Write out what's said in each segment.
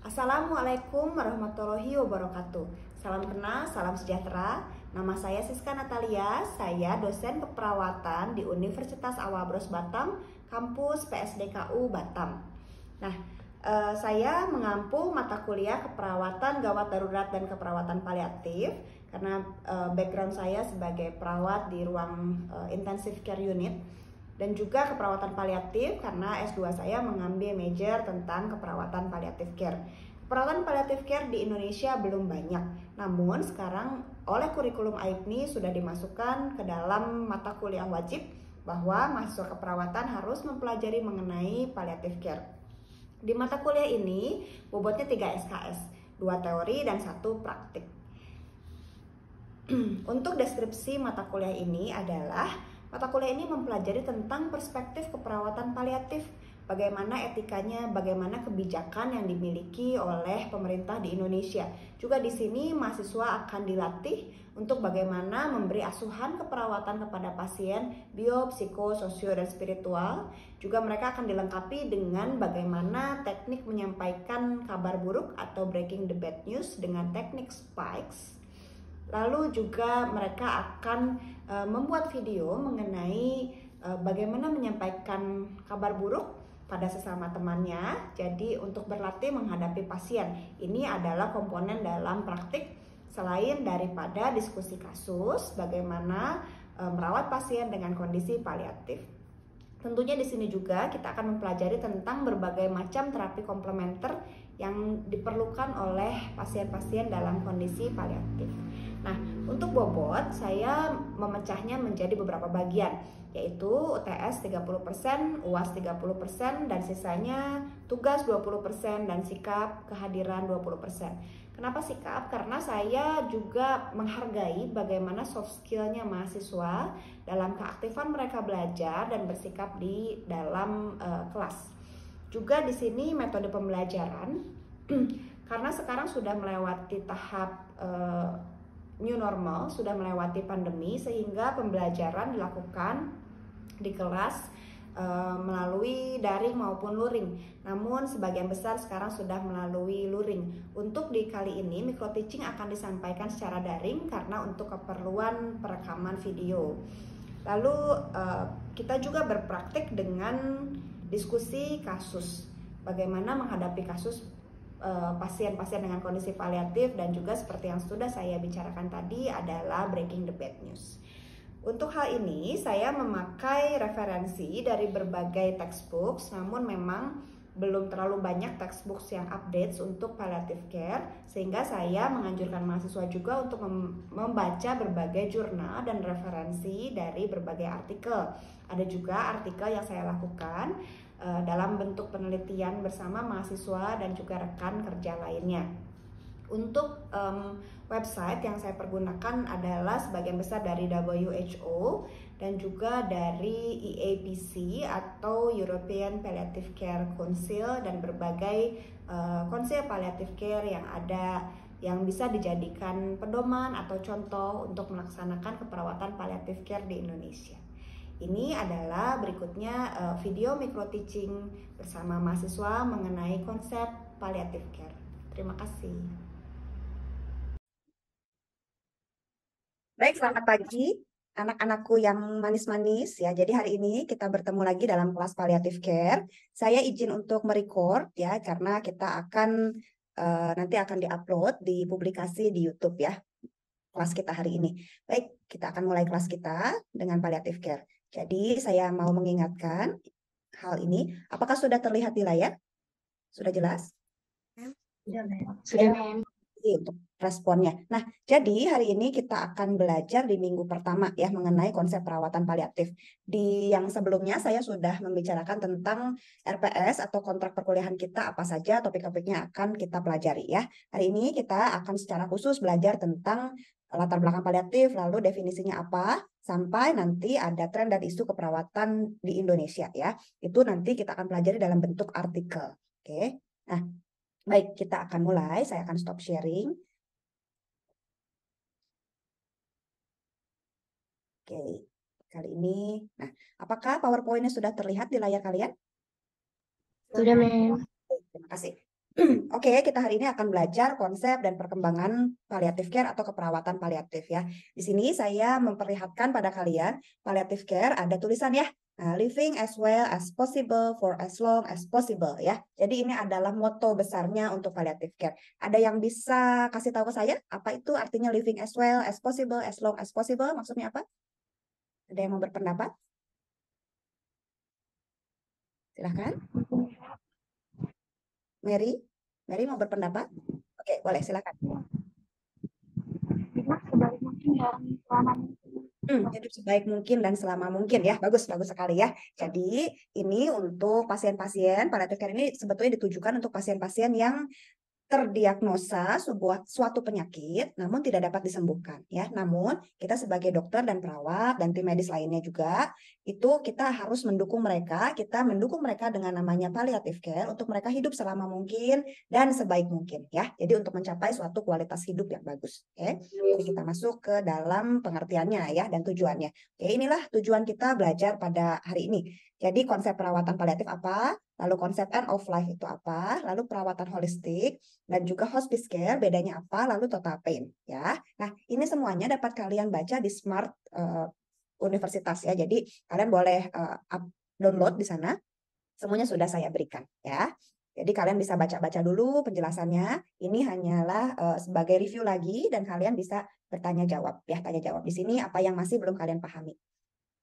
Assalamualaikum warahmatullahi wabarakatuh. Salam kenal, salam sejahtera. Nama saya Siska Natalia, saya dosen keperawatan di Universitas Awabros Batam, kampus PSDKU Batam. Nah, saya mengampu mata kuliah keperawatan gawat darurat dan keperawatan paliatif karena background saya sebagai perawat di ruang intensive care unit dan juga keperawatan paliatif karena S2 saya mengambil major tentang keperawatan paliatif care. Keperawatan paliatif care di Indonesia belum banyak, namun sekarang oleh kurikulum AIPNI sudah dimasukkan ke dalam mata kuliah wajib bahwa mahasiswa keperawatan harus mempelajari mengenai paliatif care. Di mata kuliah ini bobotnya 3 SKS, 2 teori dan 1 praktik. Untuk deskripsi mata kuliah ini adalah mata kuliah ini mempelajari tentang perspektif keperawatan paliatif, bagaimana etikanya, bagaimana kebijakan yang dimiliki oleh pemerintah di Indonesia. Juga di sini mahasiswa akan dilatih untuk bagaimana memberi asuhan keperawatan kepada pasien bio, psiko, sosio, dan spiritual. Juga mereka akan dilengkapi dengan bagaimana teknik menyampaikan kabar buruk atau breaking the bad news dengan teknik spikes. Lalu juga mereka akan membuat video mengenai bagaimana menyampaikan kabar buruk pada sesama temannya. Jadi untuk berlatih menghadapi pasien, ini adalah komponen dalam praktik selain daripada diskusi kasus, bagaimana merawat pasien dengan kondisi paliatif. Tentunya di sini juga kita akan mempelajari tentang berbagai macam terapi komplementer yang diperlukan oleh pasien-pasien dalam kondisi paliatif. Nah, untuk bobot saya memecahnya menjadi beberapa bagian, yaitu UTS 30%, UAS 30%, dan sisanya tugas 20% dan sikap kehadiran 20%. Kenapa sikap? Karena saya juga menghargai bagaimana soft skill-nya mahasiswa dalam keaktifan mereka belajar dan bersikap di dalam kelas. Juga di sini metode pembelajaran karena sekarang sudah melewati tahap new normal, sudah melewati pandemi, sehingga pembelajaran dilakukan di kelas melalui daring maupun luring. Namun sebagian besar sekarang sudah melalui luring. Untuk di kali ini micro teaching akan disampaikan secara daring karena untuk keperluan perekaman video. Lalu kita juga berpraktik dengan diskusi kasus, bagaimana menghadapi kasus pasien-pasien dengan kondisi paliatif, dan juga seperti yang sudah saya bicarakan tadi adalah breaking the bad news. Untuk hal ini saya memakai referensi dari berbagai textbooks, namun memang belum terlalu banyak textbooks yang updates untuk palliative care, sehingga saya menganjurkan mahasiswa juga untuk membaca berbagai jurnal dan referensi dari berbagai artikel. Ada juga artikel yang saya lakukan dalam bentuk penelitian bersama mahasiswa dan juga rekan kerja lainnya. Untuk website yang saya pergunakan adalah sebagian besar dari WHO dan juga dari EAPC atau European Palliative Care Council, dan berbagai konsil palliative care yang ada yang bisa dijadikan pedoman atau contoh untuk melaksanakan keperawatan palliative care di Indonesia. Ini adalah berikutnya video micro teaching bersama mahasiswa mengenai konsep palliative care. Terima kasih. Baik, selamat pagi anak-anakku yang manis-manis ya. Jadi hari ini kita bertemu lagi dalam kelas palliative care. Saya izin untuk merecord ya karena kita akan nanti akan diupload di publikasi di YouTube ya. Kelas kita hari ini. Baik, kita akan mulai kelas kita dengan palliative care. Jadi saya mau mengingatkan hal ini. Apakah sudah terlihat di layar? Sudah jelas? Sudah, Mem. Sudah, Mem. Untuk responnya. Nah, jadi hari ini kita akan belajar di minggu pertama ya mengenai konsep perawatan paliatif. Di yang sebelumnya saya sudah membicarakan tentang RPS atau kontrak perkuliahan kita, apa saja topik-topiknya akan kita pelajari ya. Hari ini kita akan secara khusus belajar tentang latar belakang paliatif, lalu definisinya apa, sampai nanti ada tren dan isu keperawatan di Indonesia ya. Itu nanti kita akan pelajari dalam bentuk artikel. Oke. Nah, baik, kita akan mulai. Saya akan stop sharing. Oke, kali ini. Nah, apakah PowerPoint-nya sudah terlihat di layar kalian? Sudah, Mem. Terima kasih. Oke, kita hari ini akan belajar konsep dan perkembangan palliative care atau keperawatan paliatif ya. Di sini saya memperlihatkan pada kalian palliative care ada tulisan ya. Nah, living as well as possible for as long as possible ya. Jadi ini adalah moto besarnya untuk palliative care. Ada yang bisa kasih tahu ke saya apa itu artinya living as well as possible as long as possible? Maksudnya apa? Ada yang mau berpendapat? Silahkan. Mary, Mary mau berpendapat? Oke, boleh silakan. Hidup sebaik mungkin dan selama mungkin. Hidup sebaik mungkin dan selama mungkin ya. Bagus, bagus sekali ya. Jadi ini untuk pasien-pasien, palliative care ini sebetulnya ditujukan untuk pasien-pasien yang terdiagnosa suatu penyakit namun tidak dapat disembuhkan ya. Namun kita sebagai dokter dan perawat dan tim medis lainnya juga itu kita harus mendukung mereka, kita mendukung mereka dengan namanya palliative care untuk mereka hidup selama mungkin dan sebaik mungkin ya. Jadi untuk mencapai suatu kualitas hidup yang bagus. Oke. Jadi kita masuk ke dalam pengertiannya ya dan tujuannya. Oke, inilah tujuan kita belajar pada hari ini. Jadi konsep perawatan paliatif apa? Lalu konsep end of life itu apa? Lalu perawatan holistik dan juga hospice care bedanya apa? Lalu total pain ya. Nah, ini semuanya dapat kalian baca di Smart Universitas ya. Jadi kalian boleh download di sana. Semuanya sudah saya berikan ya. Jadi kalian bisa baca-baca dulu penjelasannya. Ini hanyalah sebagai review lagi dan kalian bisa bertanya jawab ya, tanya jawab di sini apa yang masih belum kalian pahami.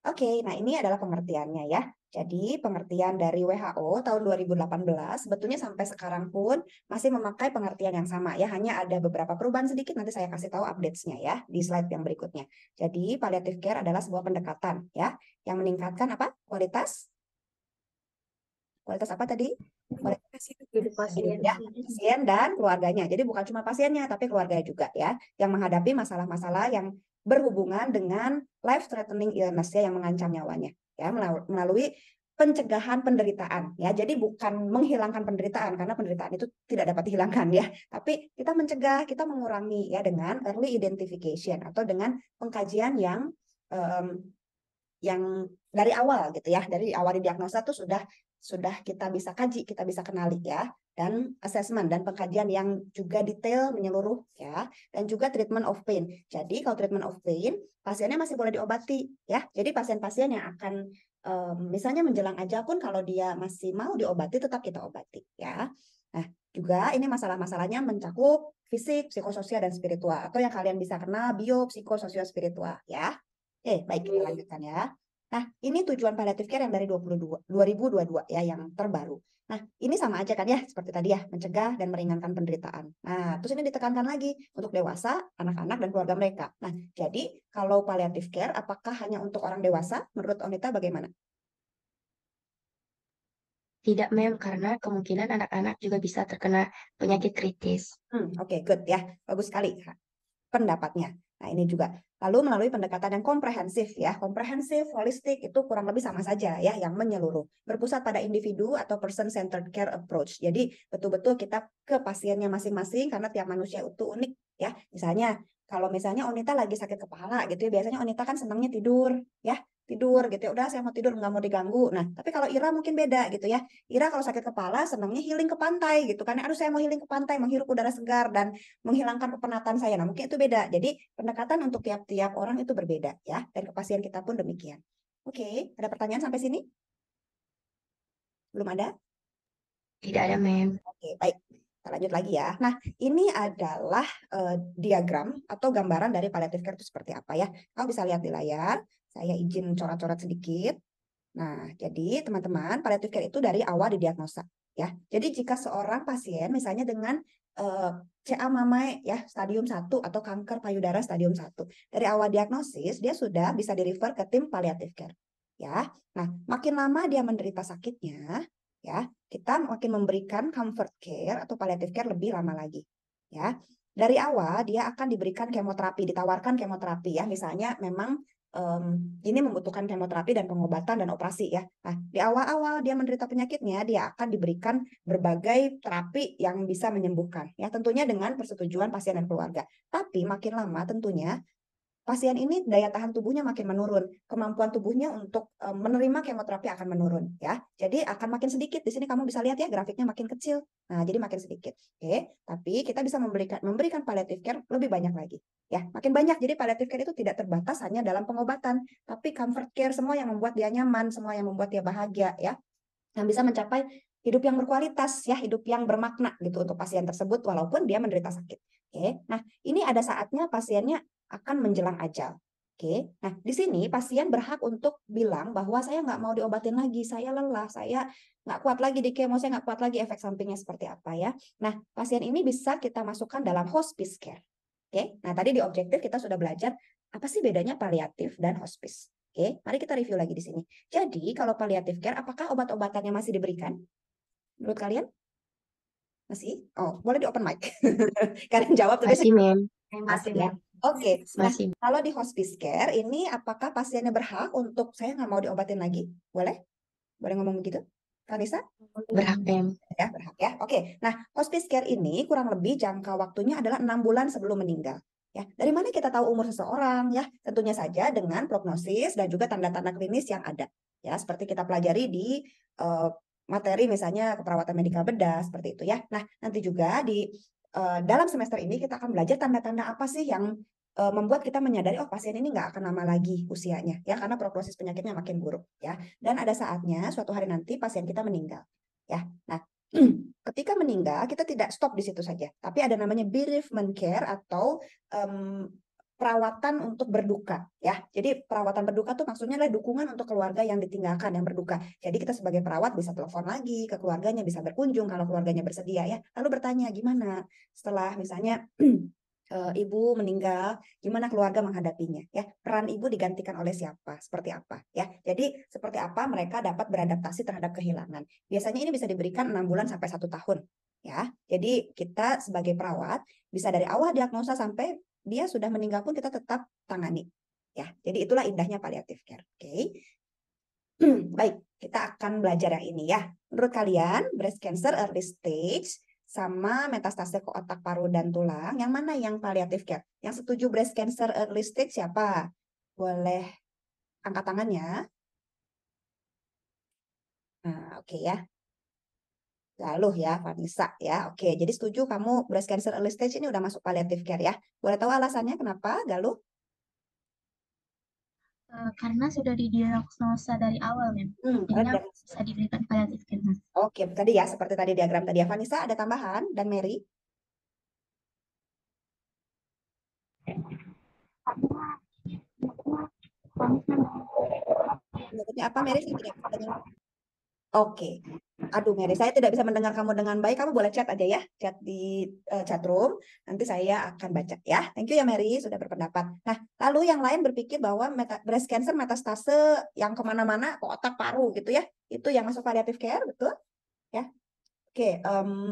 Oke, nah ini adalah pengertiannya ya. Jadi pengertian dari WHO tahun 2018 sebetulnya sampai sekarang pun masih memakai pengertian yang sama ya. Hanya ada beberapa perubahan sedikit, nanti saya kasih tahu updates-nya ya di slide yang berikutnya. Jadi palliative care adalah sebuah pendekatan ya yang meningkatkan apa? Kualitas apa tadi? Kualitas Hidup pasien. ya, pasien dan keluarganya. Jadi bukan cuma pasiennya tapi keluarganya juga ya yang menghadapi masalah-masalah yang berhubungan dengan life threatening illness ya yang mengancam nyawanya ya melalui pencegahan penderitaan ya. Jadi bukan menghilangkan penderitaan karena penderitaan itu tidak dapat dihilangkan ya, tapi kita mencegah, kita mengurangi ya dengan early identification atau dengan pengkajian yang dari awal gitu ya. Dari awal didiagnosa tuh sudah kita bisa kaji, kita bisa kenali ya, dan assessment dan pengkajian yang juga detail menyeluruh ya, dan juga treatment of pain. Jadi kalau treatment of pain pasiennya masih boleh diobati ya. Jadi pasien-pasien yang akan misalnya menjelang aja pun kalau dia masih mau diobati tetap kita obati ya. Nah juga ini masalah-masalahnya mencakup fisik, psikososial dan spiritual atau yang kalian bisa kenal bio, psikososial, spiritual ya. Oke, baik kita lanjutkan ya. Nah, ini tujuan palliative care yang dari 2022 ya, yang terbaru. Nah, ini sama aja kan ya, seperti tadi ya, mencegah dan meringankan penderitaan. Nah, terus ini ditekankan lagi untuk dewasa, anak-anak, dan keluarga mereka. Nah, jadi kalau palliative care, apakah hanya untuk orang dewasa? Menurut Onita bagaimana? Tidak, Mem, karena kemungkinan anak-anak juga bisa terkena penyakit kritis. Oke, good ya, bagus sekali pendapatnya. Nah, ini juga. Lalu melalui pendekatan yang komprehensif ya. Komprehensif, holistik itu kurang lebih sama saja ya, yang menyeluruh. Berpusat pada individu atau person-centered care approach. Jadi betul-betul kita ke pasiennya masing-masing karena tiap manusia itu unik ya. Misalnya kalau misalnya Onita lagi sakit kepala gitu ya, biasanya Onita kan senangnya tidur ya. Tidur gitu ya, udah saya mau tidur, nggak mau diganggu. Nah, tapi kalau Ira mungkin beda gitu ya. Ira kalau sakit kepala senangnya healing ke pantai gitu kan. Aduh saya mau healing ke pantai, menghirup udara segar dan menghilangkan kepenatan saya. Nah, mungkin itu beda. Jadi, pendekatan untuk tiap-tiap orang itu berbeda ya. Dan ke pasien kita pun demikian. Oke, ada pertanyaan sampai sini? Belum ada? Tidak ada, Mem. Oke, baik. Kita lanjut lagi ya. Nah, ini adalah diagram atau gambaran dari palliative care itu seperti apa ya. Kamu bisa lihat di layar. Saya izin coret-coret sedikit. Nah, jadi teman-teman, palliative care itu dari awal didiagnosa ya. Jadi jika seorang pasien misalnya dengan CA mamae ya stadium 1 atau kanker payudara stadium 1, dari awal diagnosis dia sudah bisa di-refer ke tim palliative care ya. Nah, makin lama dia menderita sakitnya ya, kita makin memberikan comfort care atau palliative care lebih lama lagi ya. Dari awal dia akan diberikan kemoterapi, ditawarkan kemoterapi ya. Misalnya memang ini membutuhkan kemoterapi dan pengobatan dan operasi ya. Nah, di awal-awal dia menderita penyakitnya, dia akan diberikan berbagai terapi yang bisa menyembuhkan ya, tentunya dengan persetujuan pasien dan keluarga. Tapi makin lama tentunya pasien ini daya tahan tubuhnya makin menurun, kemampuan tubuhnya untuk menerima kemoterapi akan menurun ya. Jadi akan makin sedikit. Di sini kamu bisa lihat ya grafiknya makin kecil. Nah, jadi makin sedikit. Oke, tapi kita bisa memberikan palliative care lebih banyak lagi. Ya, makin banyak. Jadi palliative care itu tidak terbatas hanya dalam pengobatan, tapi comfort care, semua yang membuat dia nyaman, semua yang membuat dia bahagia ya. Yang bisa mencapai hidup yang berkualitas ya, hidup yang bermakna gitu untuk pasien tersebut walaupun dia menderita sakit. Oke. Nah, ini ada saatnya pasiennya akan menjelang ajal. Oke. Nah, di sini pasien berhak untuk bilang bahwa saya nggak mau diobatin lagi, saya lelah, saya nggak kuat lagi di kemo, saya nggak kuat lagi, efek sampingnya seperti apa ya. Nah, pasien ini bisa kita masukkan dalam hospice care. Oke. Nah, tadi di objektif kita sudah belajar apa sih bedanya paliatif dan hospice. Oke, mari kita review lagi di sini. Jadi, kalau palliative care, apakah obat-obatannya masih diberikan? Menurut kalian? Masih? Oh, boleh di open mic. Kalian jawab tapi Masih, Mem. masih ya. Oke. Nah, Masih. kalau di hospice care ini apakah pasiennya berhak untuk saya nggak mau diobatin lagi? Boleh? Boleh ngomong begitu? Vanessa? Berhak, Mem. Ya, berhak ya. Oke. Nah, hospice care ini kurang lebih jangka waktunya adalah 6 bulan sebelum meninggal. Ya, dari mana kita tahu umur seseorang ya? Tentunya saja dengan prognosis dan juga tanda-tanda klinis yang ada. Ya, seperti kita pelajari di materi misalnya keperawatan medikal bedah seperti itu ya. Nah, nanti juga di dalam semester ini kita akan belajar tanda-tanda apa sih yang membuat kita menyadari oh pasien ini nggak akan lama lagi usianya ya karena prognosis penyakitnya makin buruk ya. Dan ada saatnya suatu hari nanti pasien kita meninggal ya. Nah, ketika meninggal kita tidak stop di situ saja, tapi ada namanya bereavement care atau perawatan untuk berduka ya. Jadi perawatan berduka tuh maksudnya adalah dukungan untuk keluarga yang ditinggalkan yang berduka. Jadi kita sebagai perawat bisa telepon lagi ke keluarganya, bisa berkunjung kalau keluarganya bersedia ya. Lalu bertanya gimana setelah misalnya ibu meninggal, gimana keluarga menghadapinya ya. Peran ibu digantikan oleh siapa, seperti apa ya. Jadi seperti apa mereka dapat beradaptasi terhadap kehilangan. Biasanya ini bisa diberikan 6 bulan sampai 1 tahun ya. Jadi kita sebagai perawat bisa dari awal diagnosa sampai dia sudah meninggal pun kita tetap tangani ya. Jadi itulah indahnya palliative care. Oke. Baik, kita akan belajar yang ini ya. Menurut kalian breast cancer early stage sama metastase ke otak, paru, dan tulang, yang mana yang palliative care? Yang setuju breast cancer early stage siapa? Boleh angkat tangannya. Nah, oke ya. Galuh ya, Vanessa ya. Oke, jadi setuju kamu breast cancer early stage ini udah masuk palliative care ya. Boleh tahu alasannya kenapa, Galuh? Karena sudah didiagnosa dari awal, Mem. Jadinya bisa diberikan palliative care. Oke, tadi ya, seperti tadi diagram tadi ya. Vanessa, ada tambahan? Dan Mary? Maksudnya apa, Mary? Saya tidak bisa dengar. Oke. Aduh, Mary, saya tidak bisa mendengar kamu dengan baik. Kamu boleh chat aja ya, chat di chat room. Nanti saya akan baca ya. Thank you ya, Mary, sudah berpendapat. Nah, lalu yang lain berpikir bahwa breast cancer metastase yang kemana-mana ke otak, paru gitu ya. Itu yang masuk palliative care, betul? Ya. Oke,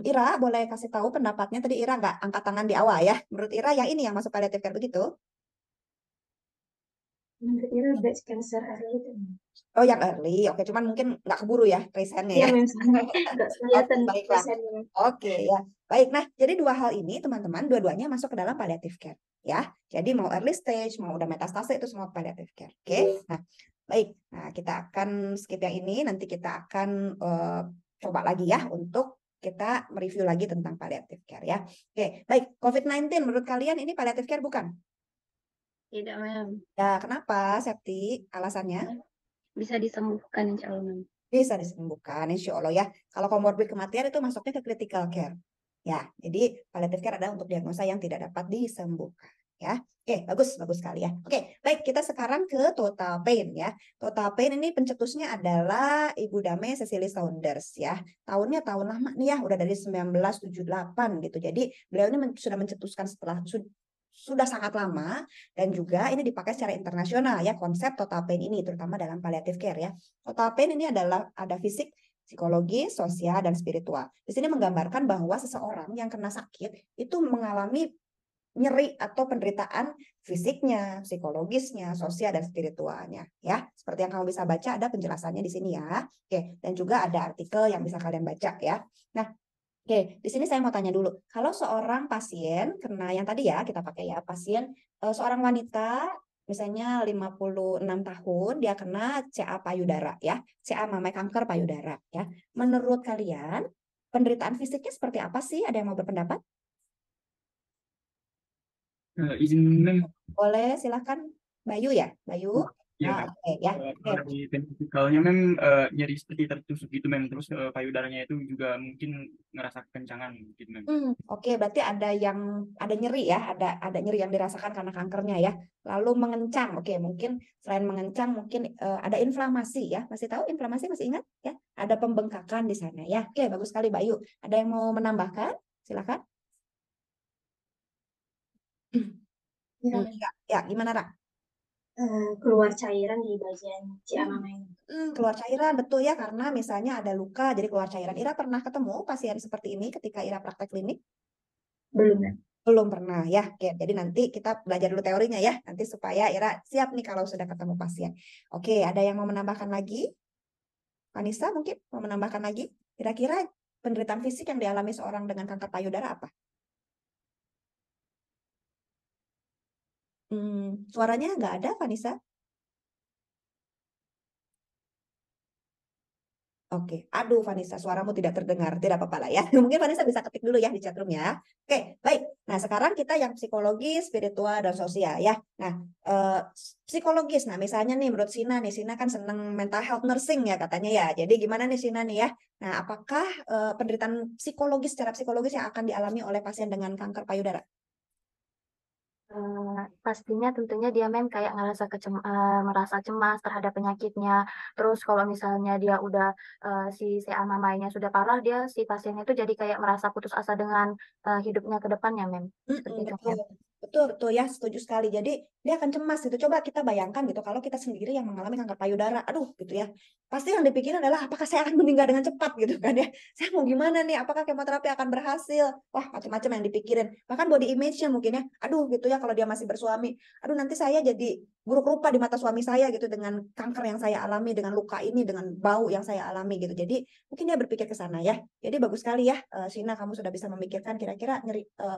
Ira boleh kasih tahu pendapatnya. Tadi Ira nggak angkat tangan di awal ya. Menurut Ira yang ini yang masuk palliative care begitu? Menurut Ira breast cancer early itu. Oh, yang early. Oke, cuman mungkin nggak keburu ya resennya Iya, ya. Mem. Nggak kelihatan Baiklah. resennya. Oke ya. Baik, nah jadi dua hal ini teman-teman dua-duanya masuk ke dalam palliative care ya. Jadi mau early stage, mau udah metastase itu semua palliative care. Oke. Nah, baik. Nah, kita akan skip yang ini, nanti kita akan coba lagi ya untuk kita mereview lagi tentang palliative care ya. Oke, baik. COVID-19 menurut kalian ini palliative care bukan? Tidak, Mem. Ya, kenapa, Septi? Alasannya? Bisa disembuhkan, insya Allah, Mem. Bisa disembuhkan, insya Allah ya. Kalau comorbid kematian itu masuknya ke critical care. Ya, jadi palliative care adalah untuk diagnosa yang tidak dapat disembuhkan. Ya, oke, bagus, bagus sekali ya. Oke, baik, kita sekarang ke total pain ya. Total pain ini pencetusnya adalah Ibu Dame Cecily Saunders ya. Tahunnya tahun lama nih ya, udah dari 1978 gitu. Jadi beliau ini sudah mencetuskan sudah sangat lama dan juga ini dipakai secara internasional ya konsep total pain ini terutama dalam palliative care ya. Total pain ini adalah ada fisik, psikologi, sosial dan spiritual. Di sini menggambarkan bahwa seseorang yang kena sakit itu mengalami nyeri atau penderitaan fisiknya, psikologisnya, sosial dan spiritualnya ya. Seperti yang kamu bisa baca ada penjelasannya di sini ya. Oke, dan juga ada artikel yang bisa kalian baca ya. Nah, oke, di sini saya mau tanya dulu. Kalau seorang pasien kena yang tadi ya kita pakai ya, pasien seorang wanita misalnya 56 tahun dia kena CA payudara ya, CA mamai kanker payudara ya. Menurut kalian penderitaan fisiknya seperti apa sih? Ada yang mau berpendapat? Izin mem. Boleh, silakan. Bayu ya, Bayu. Iya, Nah, Mem. oke ya. Kalau di testikelnya mem nyeri seperti tertusuk gitu mem, terus payudaranya itu juga mungkin ngerasa kencangan gitu mem. Oke, berarti ada nyeri ya, ada nyeri yang dirasakan karena kankernya ya. Lalu mengencang, oke, mungkin selain mengencang mungkin ada inflamasi ya. Masih tahu inflamasi, masih ingat ya? Ada pembengkakan di sana ya. Oke, bagus sekali Bayu. Ada yang mau menambahkan? Silakan. Ya, Ya, gimana Ra? keluar cairan di bagian CA mamai. Keluar cairan, betul ya, karena misalnya ada luka, jadi keluar cairan. Ira pernah ketemu pasien seperti ini ketika Ira praktek klinik? Belum, Mem. Belum pernah ya. Oke, jadi nanti kita belajar dulu teorinya ya, nanti supaya Ira siap nih kalau sudah ketemu pasien. Oke, ada yang mau menambahkan lagi? Vanessa mungkin mau menambahkan lagi? Kira-kira penderitaan fisik yang dialami seorang dengan kanker payudara apa? Suaranya nggak ada, Vanessa? Oke, aduh Vanessa, suaramu tidak terdengar. Tidak apa-apa lah ya. Mungkin Vanessa bisa ketik dulu ya di chat room ya. Oke, baik. Nah, sekarang kita yang psikologis, spiritual, dan sosial ya. Nah, psikologis. Nah, misalnya nih menurut Sina nih, Sina kan seneng mental health nursing ya katanya ya. Jadi gimana nih Sina nih ya? Nah, apakah penderitaan psikologis, secara psikologis yang akan dialami oleh pasien dengan kanker payudara? Pastinya tentunya dia kayak merasa cemas terhadap penyakitnya. Terus kalau misalnya dia udah si CA mamainya sudah parah, si pasiennya itu jadi kayak merasa putus asa dengan hidupnya ke depannya, seperti itu, Betul, betul, betul ya, setuju sekali. Jadi dia akan cemas gitu. Coba kita bayangkan gitu, kalau kita sendiri yang mengalami kanker payudara, aduh gitu ya. Pasti yang dipikirin adalah apakah saya akan meninggal dengan cepat gitu kan ya. Saya mau gimana nih? Apakah kemoterapi akan berhasil? Wah, macam-macam yang dipikirin. Bahkan body image-nya mungkin ya. Aduh gitu ya kalau dia masih bersuami. Aduh nanti saya jadi buruk rupa di mata suami saya gitu dengan kanker yang saya alami, dengan luka ini, dengan bau yang saya alami gitu. Jadi mungkin dia berpikir ke sana ya. Jadi bagus sekali ya, Sina, kamu sudah bisa memikirkan kira-kira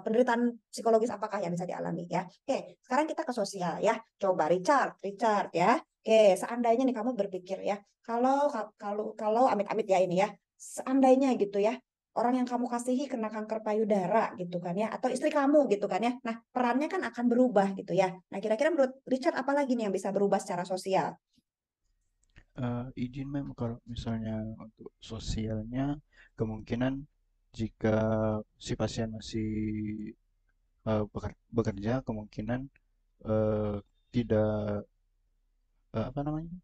penderitaan psikologis apakah yang bisa dialami ya. Oke, sekarang kita ke sosial ya. Coba Richard ya. Oke, seandainya nih kamu berpikir ya, kalau amit-amit ya ini ya, seandainya gitu ya, orang yang kamu kasihi kena kanker payudara gitu kan ya, atau istri kamu gitu kan ya. Nah, perannya kan akan berubah gitu ya. Nah, kira-kira menurut Richard apa lagi nih yang bisa berubah secara sosial? Izin mem, kalau misalnya untuk sosialnya kemungkinan jika si pasien masih bekerja, kemungkinan eh, tidak apa namanya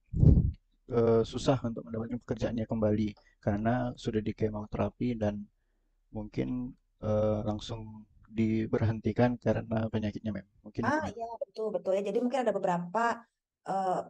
susah untuk mendapatkan pekerjaannya kembali karena sudah di kemoterapi dan mungkin langsung diberhentikan karena penyakitnya mem. Mungkin itu mem. Iya, betul betul ya. Jadi mungkin ada eh,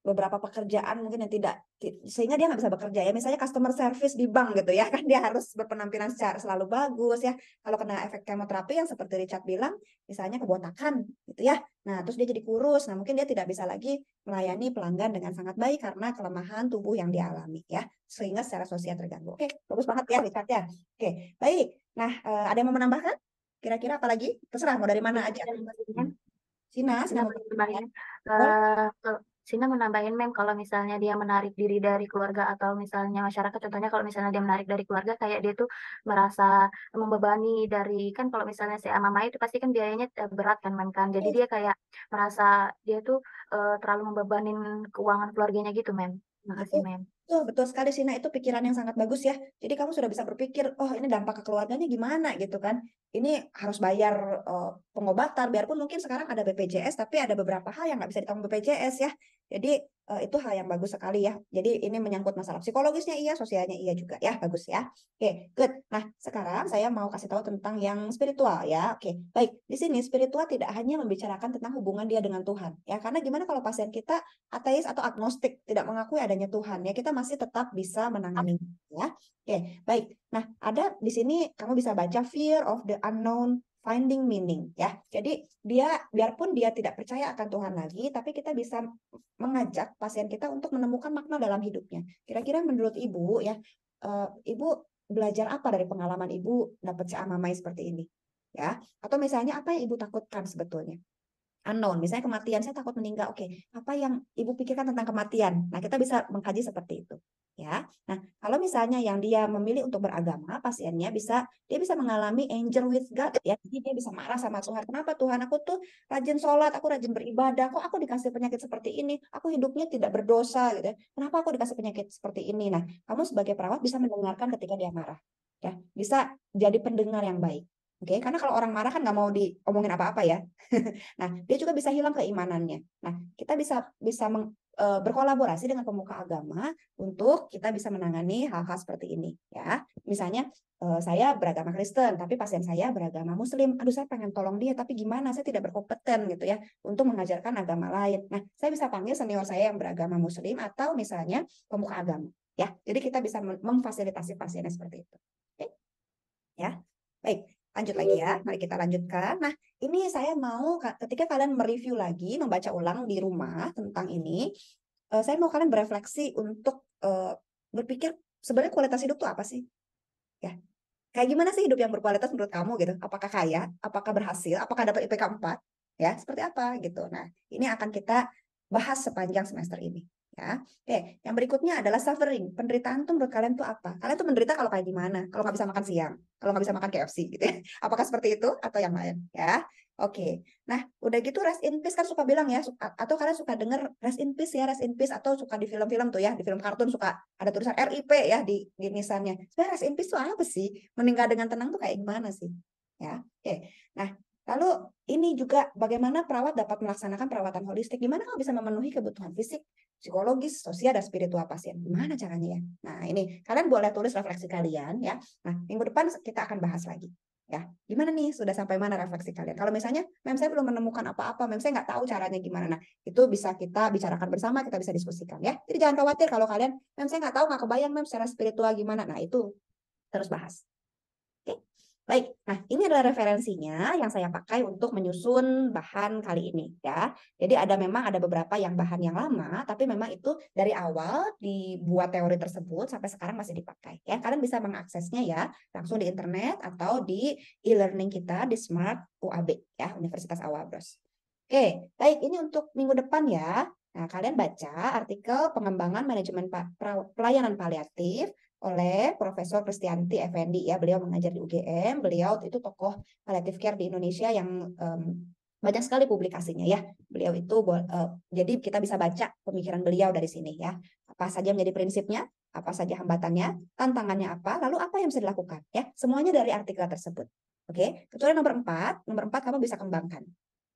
beberapa pekerjaan mungkin yang tidak sehingga dia nggak bisa bekerja ya, misalnya customer service di bank gitu ya, kan dia harus berpenampilan secara selalu bagus ya. Kalau kena efek kemoterapi yang seperti Richard bilang, misalnya kebotakan gitu ya, nah terus dia jadi kurus, nah mungkin dia tidak bisa lagi melayani pelanggan dengan sangat baik karena kelemahan tubuh yang dia alami ya, sehingga secara sosial terganggu. Oke, bagus banget ya Richard ya. Oke, baik. Nah, ada yang mau menambahkan kira-kira apa lagi, terserah mau dari mana aja. Sina mau nambahin. boleh. Sina menambahin kalau misalnya dia menarik diri dari keluarga atau misalnya masyarakat, contohnya kalau misalnya dia menarik dari keluarga kayak dia tuh merasa membebani dari, kan kalau misalnya si mama itu pasti kan biayanya berat kan kan, jadi dia kayak merasa dia tuh terlalu membebanin keuangan keluarganya gitu Makasih Betul sekali Sina, itu pikiran yang sangat bagus ya. Jadi kamu sudah bisa berpikir, oh ini dampak ke keluarganya gimana gitu kan. Ini harus bayar pengobatan, biarpun mungkin sekarang ada BPJS, tapi ada beberapa hal yang nggak bisa ditanggung BPJS ya. Jadi itu hal yang bagus sekali ya. Jadi ini menyangkut masalah psikologisnya iya, sosialnya iya juga ya, bagus ya. Oke, good. Nah sekarang saya mau kasih tahu tentang yang spiritual ya. Oke, baik. Di sini spiritual tidak hanya membicarakan tentang hubungan dia dengan Tuhan ya. Karena gimana kalau pasien kita ateis atau agnostik, tidak mengakui adanya Tuhan ya, kita masih tetap bisa menangani ya. Oke, baik. Nah, ada di sini kamu bisa baca Fear of the Unknown, Finding Meaning ya. Jadi biarpun dia tidak percaya akan Tuhan lagi, tapi kita bisa mengajak pasien kita untuk menemukan makna dalam hidupnya. Kira-kira menurut Ibu ya, Ibu belajar apa dari pengalaman Ibu dapat si amamai seperti ini? Ya, atau misalnya apa yang Ibu takutkan sebetulnya? unknown. Misalnya kematian, saya takut meninggal. Oke, apa yang ibu pikirkan tentang kematian? Nah, kita bisa mengkaji seperti itu. Ya, nah kalau misalnya yang dia memilih untuk beragama, pasiennya dia bisa mengalami angel with God ya, jadi dia bisa marah sama Tuhan. Kenapa Tuhan, aku tuh rajin sholat, aku rajin beribadah, kok aku dikasih penyakit seperti ini? Aku hidupnya tidak berdosa gitu ya. Kenapa aku dikasih penyakit seperti ini? Nah, kamu sebagai perawat bisa mendengarkan ketika dia marah, ya, bisa jadi pendengar yang baik. Oke, karena kalau orang marah kan nggak mau diomongin apa-apa ya. Nah, dia juga bisa hilang keimanannya. Nah, kita bisa berkolaborasi dengan pemuka agama untuk kita bisa menangani hal-hal seperti ini ya. Misalnya saya beragama Kristen tapi pasien saya beragama Muslim. Aduh, saya pengen tolong dia tapi gimana? Saya tidak berkompeten gitu ya untuk mengajarkan agama lain. Nah, saya bisa panggil senior saya yang beragama Muslim atau misalnya pemuka agama ya. Jadi kita bisa memfasilitasi pasiennya seperti itu. Oke? Ya. Baik, lanjut lagi ya. Mari kita lanjutkan. Nah, ini saya mau ketika kalian mereview lagi, membaca ulang di rumah tentang ini, saya mau kalian berefleksi untuk berpikir sebenarnya kualitas hidup itu apa sih? Ya. Kayak gimana sih hidup yang berkualitas menurut kamu gitu? Apakah kaya? Apakah berhasil? Apakah dapat IPK 4? Ya, seperti apa gitu. Nah, ini akan kita bahas sepanjang semester ini. Ya. Oke, yang berikutnya adalah suffering. Penderitaan tuh menurut kalian tuh apa? Kalian tuh menderita kalau kayak gimana? Kalau nggak bisa makan siang, kalau nggak bisa makan KFC gitu ya. Apakah seperti itu atau yang lain? Ya. Oke. Nah, udah gitu rest in peace kan suka bilang ya, atau kalian suka denger rest in peace ya, rest in peace, atau suka di film-film tuh ya, di film kartun suka ada tulisan RIP ya di nisannya. Sebenarnya rest in peace tuh apa sih? Meninggal dengan tenang tuh kayak gimana sih? Ya. Oke. Nah, lalu ini juga bagaimana perawat dapat melaksanakan perawatan holistik? Gimana kalau bisa memenuhi kebutuhan fisik, psikologis, sosial, dan spiritual pasien? Gimana caranya ya? Nah, ini kalian boleh tulis refleksi kalian ya. Nah, minggu depan kita akan bahas lagi. Ya, gimana nih? Sudah sampai mana refleksi kalian? Kalau misalnya, mem saya belum menemukan apa-apa, mem saya nggak tahu caranya gimana. Nah, itu bisa kita bicarakan bersama, kita bisa diskusikan ya. Jadi jangan khawatir kalau kalian, mem saya nggak tahu, nggak kebayang mem secara spiritual gimana. Nah, itu terus bahas. Oke, baik. Nah, ini adalah referensinya yang saya pakai untuk menyusun bahan kali ini ya. Jadi memang ada beberapa bahan yang lama, tapi memang itu dari awal dibuat teori tersebut sampai sekarang masih dipakai ya. Kalian bisa mengaksesnya ya langsung di internet atau di e-learning kita di Smart UAB ya, Universitas Awabros. Oke, baik, ini untuk minggu depan ya. Nah, kalian baca artikel pengembangan manajemen pelayanan paliatif oleh Profesor Kristianti Effendi ya. Beliau mengajar di UGM, beliau itu tokoh palliative care di Indonesia yang banyak sekali publikasinya ya. Beliau itu jadi kita bisa baca pemikiran beliau dari sini ya. Apa saja menjadi prinsipnya, apa saja hambatannya, tantangannya apa, lalu apa yang bisa dilakukan ya. Semuanya dari artikel tersebut. Oke, kecuali nomor 4 kamu bisa kembangkan.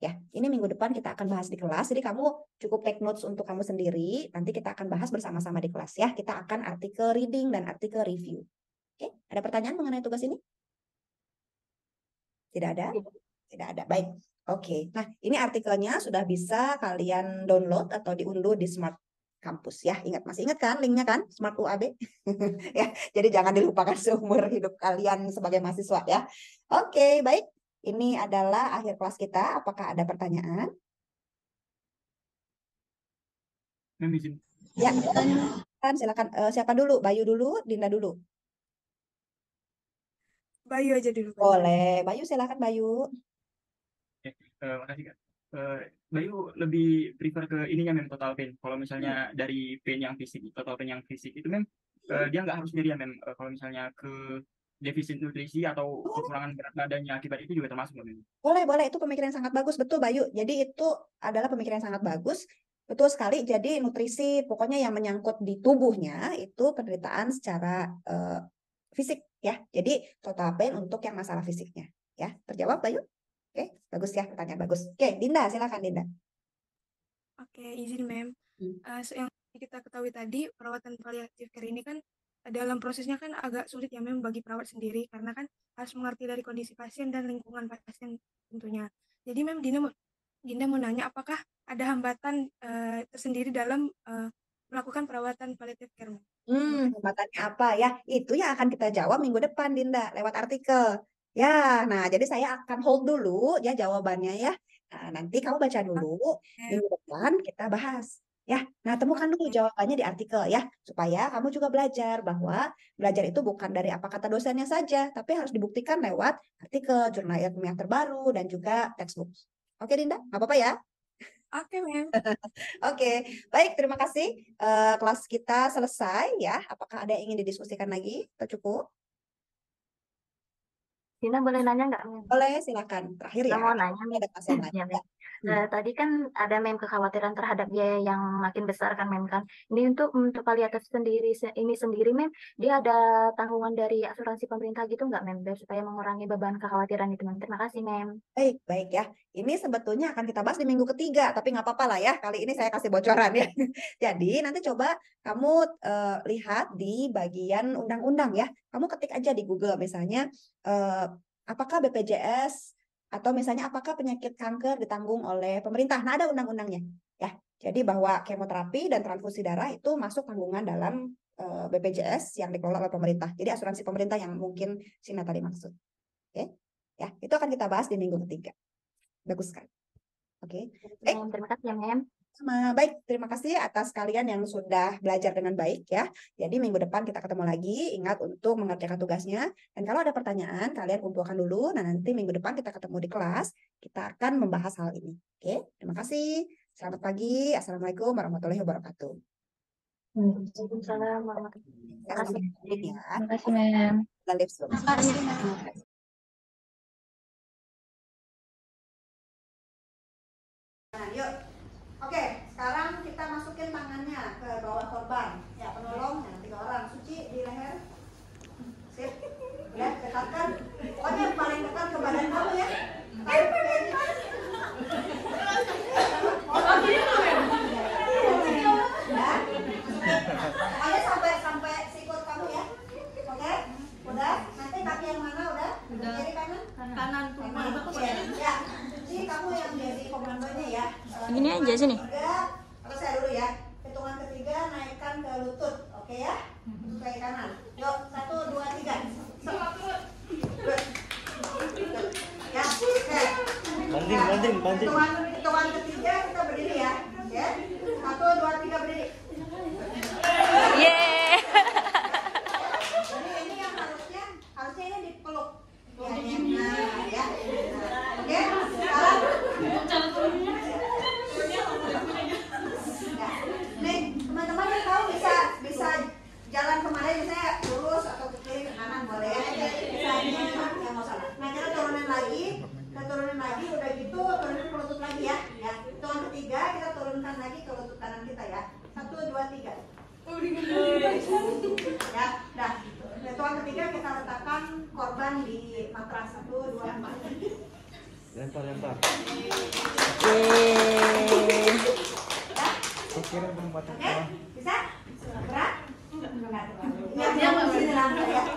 Ya, ini minggu depan kita akan bahas di kelas. Jadi kamu cukup take notes untuk kamu sendiri. Nanti kita akan bahas bersama-sama di kelas ya. Kita akan artikel reading dan artikel review. Oke, ada pertanyaan mengenai tugas ini? Tidak ada? Tidak ada. Baik. Oke. Nah, ini artikelnya sudah bisa kalian download atau diunduh di Smart Campus ya. Masih ingat kan linknya kan? Smart UAB. Ya, jadi jangan dilupakan seumur hidup kalian sebagai mahasiswa ya. Oke, baik. Ini adalah akhir kelas kita. Apakah ada pertanyaan? Izin. Ya, silakan. Siapa dulu? Bayu dulu, Dinda dulu. Bayu aja dulu. Boleh. Bayu, silakan Bayu. Makasih Kak. Bayu lebih prefer ke ininya mem, total pain. Kalau misalnya dari pain yang fisik, total pain yang fisik itu mem, dia nggak harus sendirian mem. Kalau misalnya ke defisit nutrisi atau kekurangan berat badannya akibat itu juga termasuk mem. Boleh. Itu pemikiran yang sangat bagus. Betul Bayu. Jadi itu adalah pemikiran yang sangat bagus. Betul sekali. Jadi nutrisi pokoknya yang menyangkut di tubuhnya itu penderitaan secara fisik ya. Jadi total pain untuk yang masalah fisiknya ya. Terjawab Bayu? Oke, bagus ya, pertanyaan bagus. Oke, Dinda, silakan Dinda. Oke, izin Mem. Yang kita ketahui tadi, perawatan paliatif care ini kan dalam prosesnya kan agak sulit ya Mem bagi perawat sendiri karena kan harus mengerti dari kondisi pasien dan lingkungan pasien tentunya. Jadi Mem, Dinda mau nanya apakah ada hambatan tersendiri dalam melakukan perawatan paliatif care Mem? Hambatannya apa ya? Itu yang akan kita jawab minggu depan Dinda lewat artikel. Ya, nah jadi saya akan hold dulu ya jawabannya ya. Nah, nanti kamu baca dulu, minggu depan kita bahas. Ya, nah temukan dulu jawabannya di artikel ya, supaya kamu juga belajar bahwa belajar itu bukan dari apa kata dosennya saja, tapi harus dibuktikan lewat artikel, jurnal ilmiah terbaru, dan juga textbook. Oke, Dinda, nggak apa-apa ya? Oke, Mem. Oke, baik, terima kasih. Kelas kita selesai ya. Apakah ada yang ingin didiskusikan lagi? Atau cukup? Dina boleh nanya nggak, Mem? Boleh, silakan. Terakhir ya. Saya mau nanya, Mem. Ada kelas yang lain. Ya, Mem. Ya. Tadi kan ada Mem kekhawatiran terhadap biaya yang makin besar kan, Mem kan. Ini untuk paliatif sendiri ini sendiri, Mem, dia ada tanggungan dari asuransi pemerintah gitu nggak, Mem, biar supaya mengurangi beban kekhawatiran itu, Mem. Terima kasih, Mem. Baik, baik ya. Ini sebetulnya akan kita bahas di minggu ketiga, tapi nggak apa-apa lah ya. Kali ini saya kasih bocoran ya. Jadi nanti coba kamu lihat di bagian undang-undang ya. Kamu ketik aja di Google misalnya, apakah BPJS atau misalnya apakah penyakit kanker ditanggung oleh pemerintah. Nah, ada undang-undangnya ya. Jadi bahwa kemoterapi dan transfusi darah itu masuk tanggungan dalam BPJS yang dikelola oleh pemerintah. Jadi asuransi pemerintah yang mungkin Sina tadi maksud. Oke. Ya, itu akan kita bahas di minggu ketiga. Bagus kan? Oke. Terima kasih ya, Mem. Baik, terima kasih atas kalian yang sudah belajar dengan baik ya. Jadi minggu depan kita ketemu lagi. Ingat untuk mengerjakan tugasnya. Dan kalau ada pertanyaan, kalian kumpulkan dulu. Nah, nanti minggu depan kita ketemu di kelas. Kita akan membahas hal ini. Oke, terima kasih. Selamat pagi. Assalamualaikum warahmatullahi wabarakatuh. Waalaikumsalam warahmatullahi wabarakatuh. Terima kasih, Mem. Terima kasih. Nah, yuk. Oke, sekarang kita masukin tangannya ke bawah korban. Ya, penolong, yang 3 orang. Suci di leher. Sip. Ya, dekatkan. Pokoknya yang paling dekat ke badan kamu ya. Pokoknya sampai sikut kamu ya. Oke? Udah? Nanti kaki yang mana udah? Kiri kanan? Kanan. Ya. Suci, kamu yang jadi komandonya ya. Gini aja sini. Kalau saya dulu ya. Hitungan ketiga naikkan ke lutut. Oke ya? Lutut kaki kanan. Yuk, 1, 2, 3. Ya, oke. Banting. Hitungan ketiga kita berdiri ya. Ya. 1, 2, 3 berdiri. Yeay. Jadi ini yang harusnya ini dipeluk. Ya, ya. Oke, sekarang ya. Nih, teman-teman yang tahu bisa jalan kemana misalnya lurus atau ke kiri ke kanan boleh ya. Misalnya yang mau salah. Nah, kita turunin lagi, udah gitu turunin ke lutut lagi ya. Ya, hitungan ketiga kita turunkan lagi ke lutut kanan kita ya. 1, 2, 3. Ya, dah. Hitungan ketiga kita letakkan korban di matras. 1, 2, 4. Lempar. Oke, bisa? Berat? Enggak terlalu. Ya, dia nggak bisa dilanggar ya.